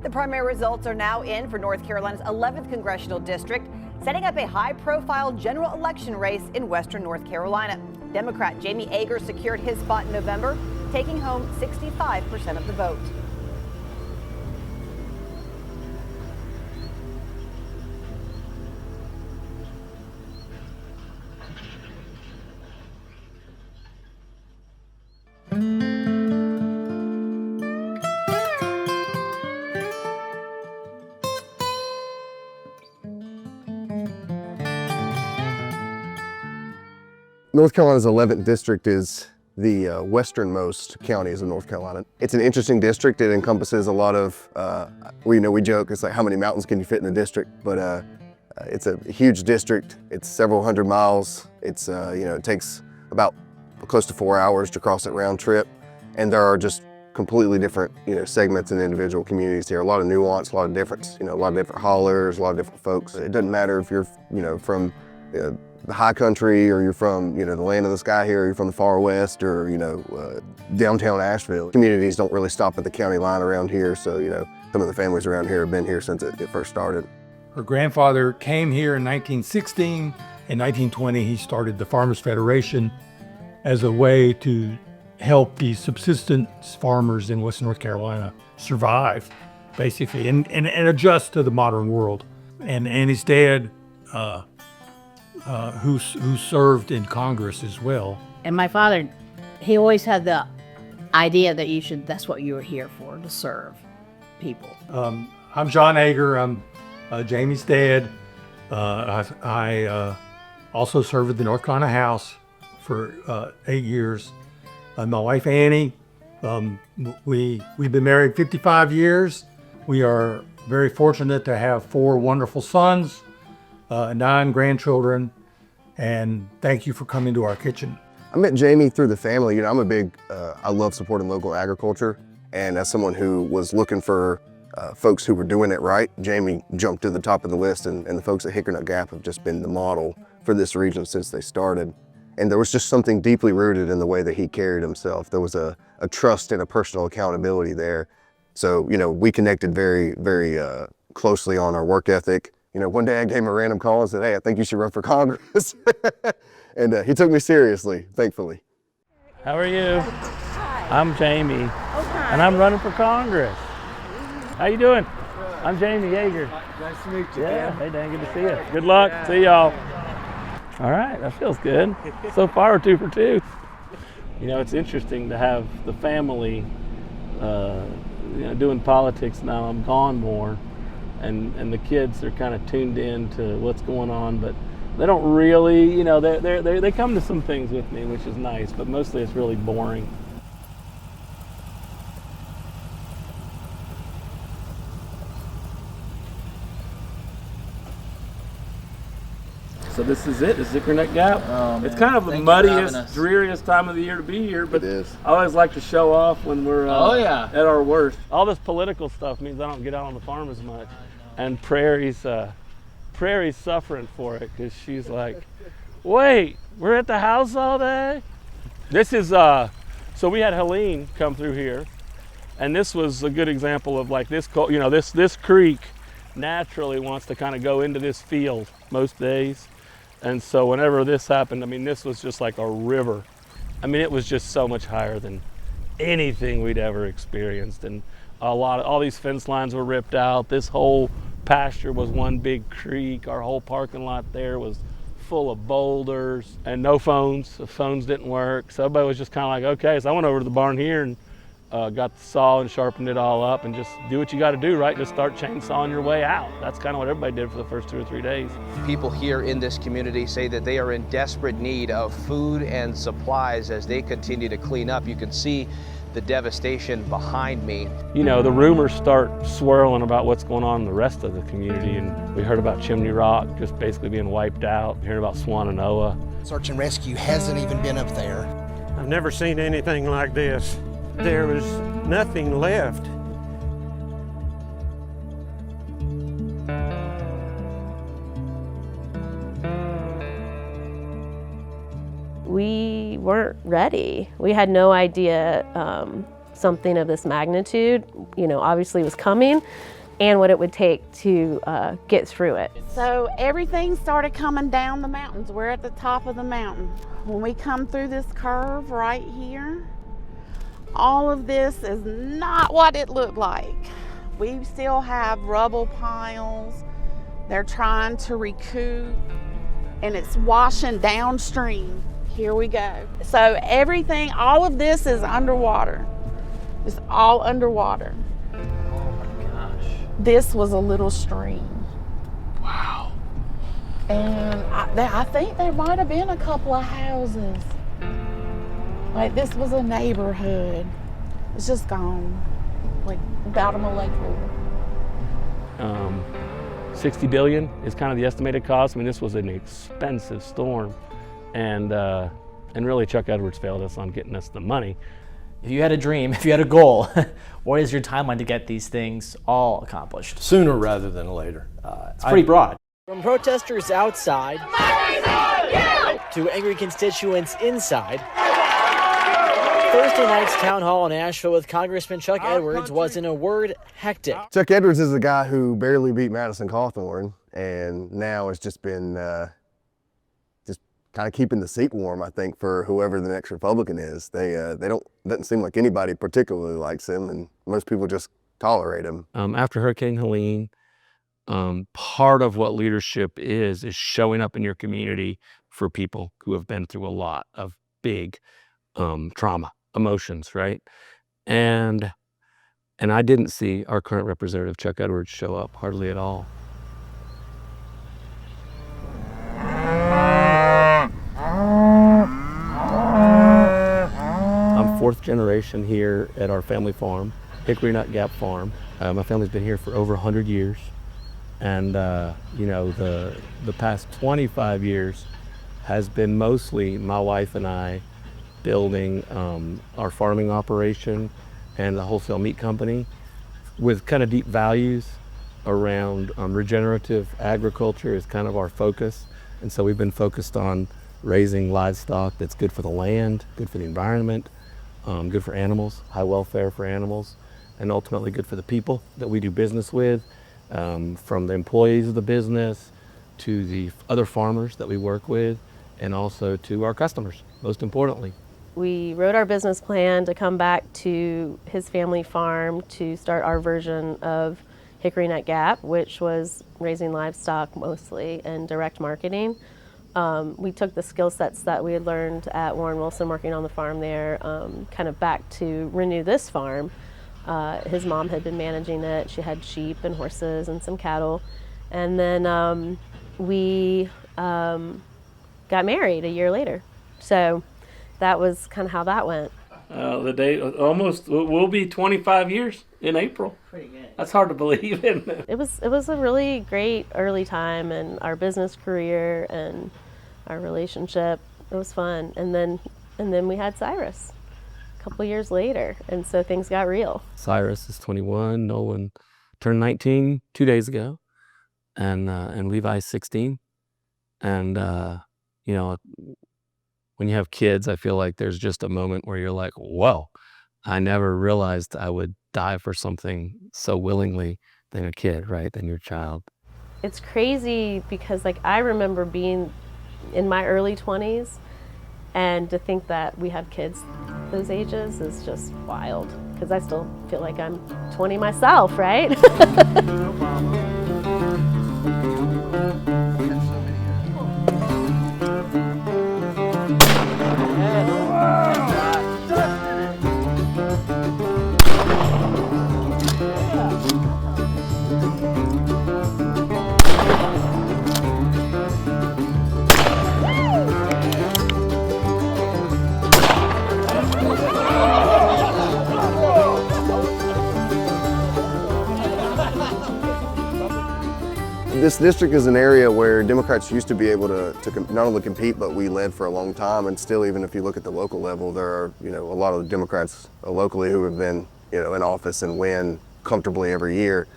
The primary results are now in for North Carolina's 11th congressional district, setting up a high-profile general election race in western North Carolina. Democrat Jamie Ager secured his spot in November, taking home 65% of the vote. North Carolina's 11th district is the westernmost counties of North Carolina. It's an interesting district. It encompasses a lot of, we joke, it's like how many mountains can you fit in the district, but it's a huge district. It's several hundred miles. It's, it takes about close to 4 hours to cross it round trip. And there are just completely different, segments and individual communities here. A lot of nuance, a lot of difference, a lot of different haulers, a lot of different folks. It doesn't matter if you're, from the high country, or you're from, the land of the sky here, or you're from the far west, or, downtown Asheville. Communities don't really stop at the county line around here, so, some of the families around here have been here since it first started. Her grandfather came here in 1916. In 1920, he started the Farmers Federation as a way to help the subsistence farmers in Western North Carolina survive, basically, and adjust to the modern world. And his dad, who served in Congress as well. And my father, he always had the idea that that's what you were here for, to serve people. I'm John Ager. I'm Jamie's dad. I also served at the North Carolina House for 8 years. My wife Annie, we've been married 55 years. We are very fortunate to have 4 wonderful sons, 9 grandchildren, and thank you for coming to our kitchen. I met Jamie through the family. I'm a big, I love supporting local agriculture, and as someone who was looking for folks who were doing it right, Jamie jumped to the top of the list, and the folks at Hickory Nut Gap have just been the model for this region since they started. And there was just something deeply rooted in the way that he carried himself. There was a trust and a personal accountability there. So, we connected very, very closely on our work ethic. One day I gave him a random call and said, "Hey, I think you should run for Congress." And he took me seriously, thankfully. How are you? I'm Jamie, and I'm running for Congress. How you doing? I'm Jamie Ager. Nice to meet you. Yeah, hey Dan, good to see you. Good luck, see y'all. All right, that feels good. So far, we're 2 for 2. It's interesting to have the family, doing politics now. I'm gone more, and the kids are kind of tuned in to what's going on, but they don't really, they come to some things with me, which is nice, but mostly it's really boring. So this is it, the Hickory Nut Gap. Oh, it's kind of the muddiest, dreariest time of the year to be here, but It is. I always like to show off when we're yeah. at our worst. All this political stuff means I don't get out on the farm as much. And Prairie's suffering for it, because she's like, wait, we're at the house all day? This is, so we had Helene come through here, and this was a good example of like this, this creek naturally wants to kind of go into this field most days. And so whenever this happened, this was just like a river. It was just so much higher than anything we'd ever experienced. And all these fence lines were ripped out. This whole pasture was one big creek. Our whole parking lot there was full of boulders and no phones. The phones didn't work. So everybody was just kind of like, okay. So I went over to the barn here and got the saw and sharpened it all up, and just do what you got to do, right? Just start chainsawing your way out. That's kind of what everybody did for the first 2 or 3 days. People here in this community say that they are in desperate need of food and supplies as they continue to clean up. You can see the devastation behind me. The rumors start swirling about what's going on in the rest of the community, and we heard about Chimney Rock just basically being wiped out. We heard about Swannanoa. Search and rescue hasn't even been up there. I've never seen anything like this. There was nothing left. We weren't ready. We had no idea something of this magnitude, obviously was coming, and what it would take to get through it. So everything started coming down the mountains. We're at the top of the mountain. When we come through this curve right here, all of this is not what it looked like. We still have rubble piles. They're trying to recoup, and it's washing downstream. Here we go. So everything, all of this is underwater. It's all underwater. This was a little stream. Wow. And I think there might have been a couple of houses. Like this was a neighborhood. It's just gone. Like bottom of Lake River. 60 billion is kind of the estimated cost. I mean, this was an expensive storm. And really Chuck Edwards failed us on getting us the money. If you had a dream, if you had a goal, what is your timeline to get these things all accomplished? Sooner rather than later. It's pretty broad. From protesters outside to angry constituents inside, Thursday night's town hall in Asheville with Congressman Chuck Edwards was, in a word, hectic. Chuck Edwards is the guy who barely beat Madison Cawthorn, and now has just been kind of keeping the seat warm, I think, for whoever the next Republican is. Doesn't seem like anybody particularly likes him, and most people just tolerate him. After Hurricane Helene, part of what leadership is showing up in your community for people who have been through a lot of big trauma, emotions, right? And I didn't see our current representative, Chuck Edwards, show up hardly at all. I'm fourth generation here at our family farm, Hickory Nut Gap Farm. My family's been here for over 100 years. And, the past 25 years has been mostly my wife and I building our farming operation and the wholesale meat company with kind of deep values around regenerative agriculture is kind of our focus. And so we've been focused on raising livestock that's good for the land, good for the environment, good for animals, high welfare for animals, and ultimately good for the people that we do business with, from the employees of the business to the other farmers that we work with, and also to our customers, most importantly. We wrote our business plan to come back to his family farm to start our version of Hickory Nut Gap, which was raising livestock mostly and direct marketing. We took the skill sets that we had learned at Warren Wilson working on the farm there kind of back to renew this farm. His mom had been managing it. She had sheep and horses and some cattle. And then we got married a year later. So that was kind of how that went. The day almost will be 25 years in April. Pretty good. That's hard to believe, isn't it? It was a really great early time in our business career and our relationship. It was fun. And then we had Cyrus a couple years later, and so things got real. Cyrus is 21. Nolan turned 19 2 days ago, and Levi's 16. And when you have kids, I feel like there's just a moment where you're like, whoa, I never realized I would die for something so willingly than a kid, right, than your child. It's crazy because I remember being in my early 20s, and to think that we have kids those ages is just wild, because I still feel like I'm 20 myself, right? No problem. This district is an area where Democrats used to be able to not only compete, but we led for a long time. And still, even if you look at the local level, there are a lot of Democrats locally who have been in office and win comfortably every year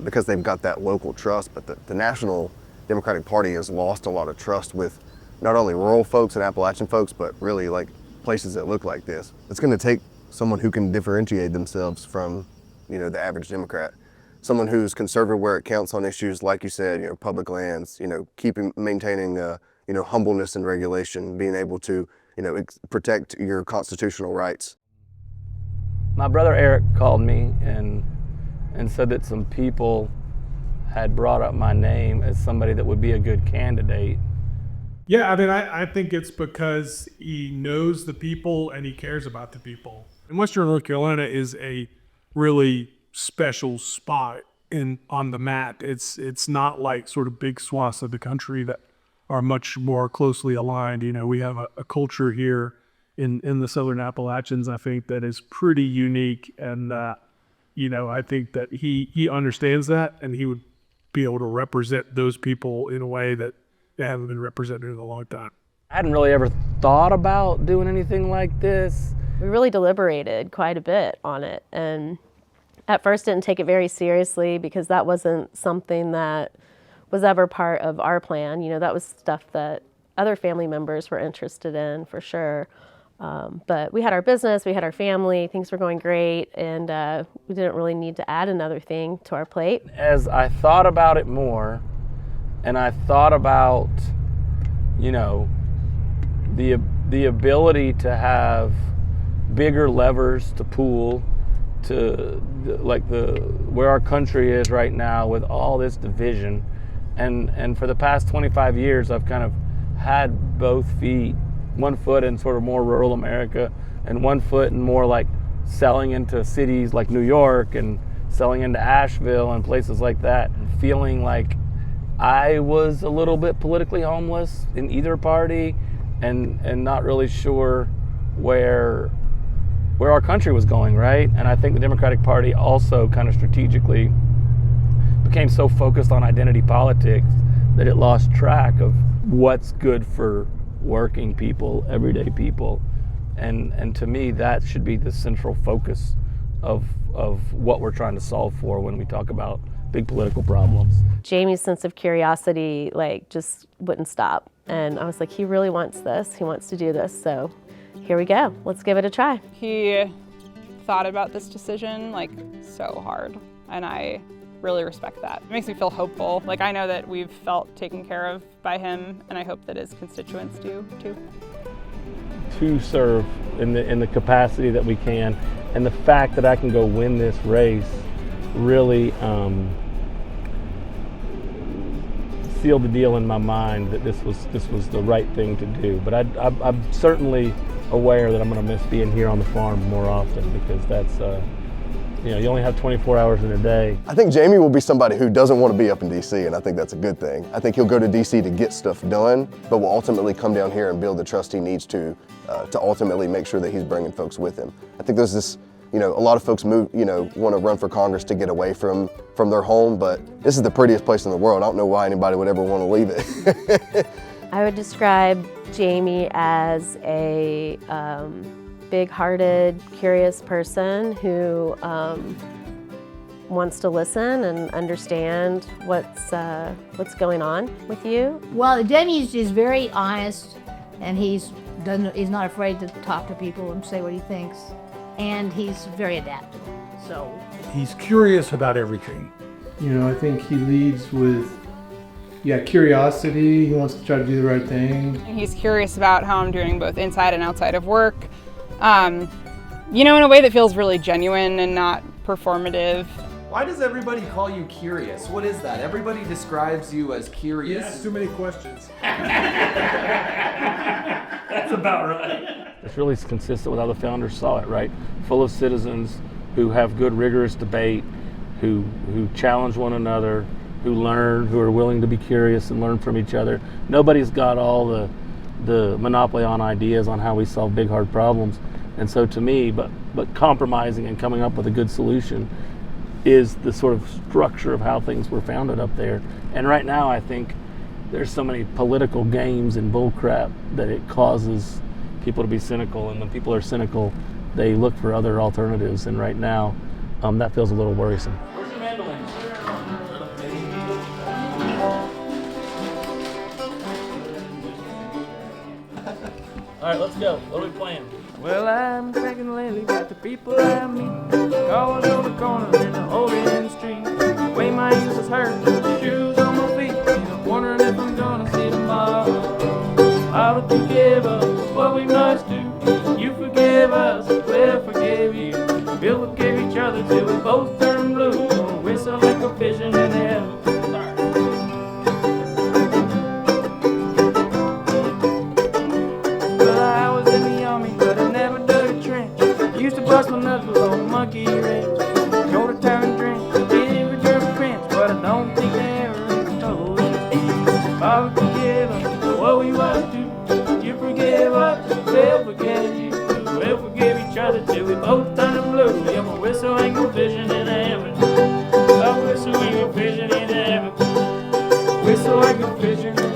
because they've got that local trust. But the National Democratic Party has lost a lot of trust with not only rural folks and Appalachian folks, but really places that look like this. It's going to take someone who can differentiate themselves from, the average Democrat. Someone who's conservative where it counts on issues, like you said, public lands, maintaining, humbleness and regulation, being able to, protect your constitutional rights. My brother Eric called me and said that some people had brought up my name as somebody that would be a good candidate. Yeah, I mean, I think it's because he knows the people and he cares about the people. And Western North Carolina is a really special spot on the map. It's not like sort of big swaths of the country that are much more closely aligned. We have a culture here in the Southern Appalachians, I think, that is pretty unique. And, I think that he understands that, and he would be able to represent those people in a way that they haven't been represented in a long time. I hadn't really ever thought about doing anything like this. We really deliberated quite a bit on it, and at first didn't take it very seriously because that wasn't something that was ever part of our plan. That was stuff that other family members were interested in for sure. But we had our business, we had our family, things were going great, and we didn't really need to add another thing to our plate. As I thought about it more, and I thought about, the ability to have bigger levers to pull to where our country is right now with all this division. And for the past 25 years, I've kind of had both feet, one foot in sort of more rural America and one foot in more like selling into cities like New York and selling into Asheville and places like that, feeling like I was a little bit politically homeless in either party and not really sure where our country was going, right? And I think the Democratic Party also kind of strategically became so focused on identity politics that it lost track of what's good for working people, everyday people. And to me, that should be the central focus of what we're trying to solve for when we talk about big political problems. Jamie's sense of curiosity just wouldn't stop. And I was like, he really wants this. He wants to do this. So here we go. Let's give it a try. He thought about this decision so hard, and I really respect that. It makes me feel hopeful. I know that we've felt taken care of by him, and I hope that his constituents do too. To serve in the capacity that we can, and the fact that I can go win this race really sealed the deal in my mind that this was the right thing to do. But I'm certainly aware that I'm going to miss being here on the farm more often, because that's you only have 24 hours in a day. I think Jamie will be somebody who doesn't want to be up in DC, and I think that's a good thing. I think he'll go to DC to get stuff done, but will ultimately come down here and build the trust he needs to ultimately make sure that he's bringing folks with him. I think there's this, a lot of folks want to run for Congress to get away from their home, but this is the prettiest place in the world. I don't know why anybody would ever want to leave it. I would describe Jamie as a big-hearted, curious person who wants to listen and understand what's going on with you. Well, Jamie is very honest, and he's not afraid to talk to people and say what he thinks, and he's very adaptable. So he's curious about everything. I think he leads with curiosity. He wants to try to do the right thing. He's curious about how I'm doing both inside and outside of work. In a way that feels really genuine and not performative. Why does everybody call you curious? What is that? Everybody describes you as curious. Yes, too many questions. That's about right. It's really consistent with how the founders saw it, right? Full of citizens who have good, rigorous debate, who challenge one another, who learn, who are willing to be curious and learn from each other. Nobody's got all the monopoly on ideas on how we solve big, hard problems. And so to me, but compromising and coming up with a good solution is the sort of structure of how things were founded up there. And right now, I think there's so many political games and bullcrap that it causes people to be cynical. And when people are cynical, they look for other alternatives. And right now, that feels a little worrisome. Where's your mandolin? right, let's go. What are we playing? Well, I'm thinking lately about the people I meet. Cars on the corner in the Hogan Street. The way my ankles hurt, the shoes on my feet. I'm wondering if I'm gonna see tomorrow. I would forgive us what we must do. You forgive us, we'll forgive you. We'll forgive each other till we both turn blue. Gonna whistle like a vision in heaven. Well, I was in the army, but I never dug a trench. Used to bust my knuckles on monkey wrench. Go to town and drink, did reserve prints, but I don't think they ever told us. I would forgive us what we must do. You forgive us, we'll forgive you. We'll forgive each other till we both turn blue. Yeah, my whistle ain't no vision in heaven. My whistle ain't no vision in heaven. Whistle ain't no vision in heaven.